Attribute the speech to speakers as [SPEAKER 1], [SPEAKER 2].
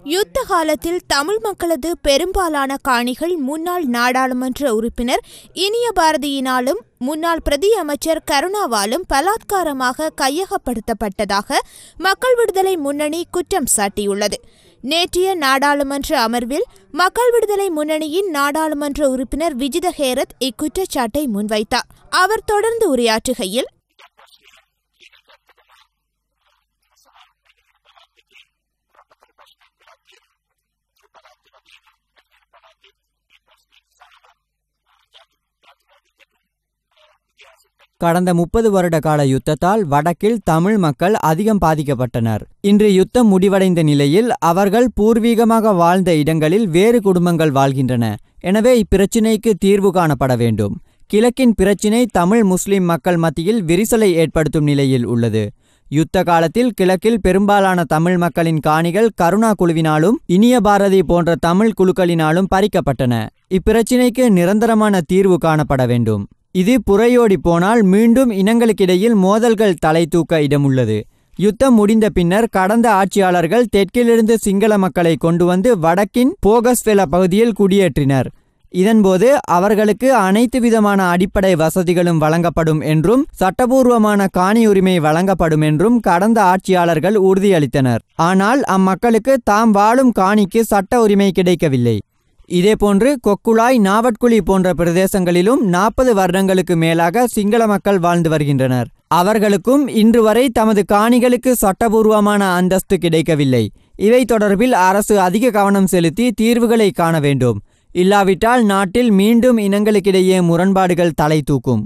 [SPEAKER 1] யுத்த காலத்தில் தமிழ் மக்களது பெரும்பாலான காணிகள் முன்னாள் நாடாளுமன்ற உறுப்பினர் இனிய பாரதியினாலும் முன்னாள் பிரதி அமைச்சர் கருணாவாலும் பலாத்காரமாக கையகப்படுத்தப்பட்டதாக மக்கள் விடுதலை முன்னணி குற்றம் சாட்டியுள்ளது. நேற்றைய நாடாளுமன்ற அமர்வில் மக்கள் விடுதலை முன்னணியின் நாடாளுமன்ற உறுப்பினர் விஜித ஹேரத் இக்குற்றச்சாட்டை முன்வைத்தார். அவர் தொடர்ந்து உரையாற்றுகையில்,
[SPEAKER 2] கடந்த 30 வருட கால யுத்தத்தால் வடக்கில் தமிழ் மக்கள் அதிகம் பாதிக்கப்பட்டனர். இன்று யுத்தம் முடிவடைந்த நிலையில் அவர்கள் பூர்வீகமாக வாழ்ந்த இடங்களில் வேறு குடும்பங்கள் வாழ்கின்றன. எனவே இப்பிரச்சினைக்கு தீர்வு காணப்பட வேண்டும். கிழக்கின் பிரச்சினை தமிழ் முஸ்லிம் மக்கள் மத்தியில் விரிசலை ஏற்படுத்தும் நிலையில் உள்ளது. யுத்த காலத்தில் கிழக்கில் பெரும்பாலான தமிழ் மக்களின் காணிகள் கருணா குழுவினாலும் இனிய பாரதி போன்ற தமிழ் குழுக்களினாலும் பறிக்கப்பட்டன. இப்பிரச்சினைக்கு நிரந்தரமான தீர்வு காணப்பட வேண்டும். இது புறையோடி போனால் மீண்டும் இனங்களுக்கிடையில் மோதல்கள் தலை தூக்க இடமுள்ளது. யுத்தம் முடிந்த பின்னர் கடந்த ஆட்சியாளர்கள் தெற்கிலிருந்து சிங்கள மக்களை கொண்டு வந்து வடக்கின் போகஸ்வெல பகுதியில் குடியேற்றினர். இதன்போது அவர்களுக்கு அனைத்து விதமான அடிப்படை வசதிகளும் வழங்கப்படும் என்றும் சட்டபூர்வமான காணி உரிமை வழங்கப்படும் என்றும் கடந்த ஆட்சியாளர்கள் உறுதியளித்தனர். ஆனால் அம்மக்களுக்கு தாம் வாழும் காணிக்கு சட்ட உரிமை கிடைக்கவில்லை. இதேபோன்று கொக்குளாய், நாவட்குழி போன்ற பிரதேசங்களிலும் 40 வருடங்களுக்கு மேலாக சிங்கள மக்கள் வாழ்ந்து வருகின்றனர். அவர்களுக்கும் இன்று வரை தமது காணிகளுக்கு சட்டபூர்வமான அந்தஸ்து கிடைக்கவில்லை. இவை தொடர்பில் அரசு அதிக கவனம் செலுத்தி தீர்வுகளை காண வேண்டும். இல்லாவிட்டால் நாட்டில் மீண்டும் இனங்களுக்கிடையே முரண்பாடுகள் தலை தூக்கும்.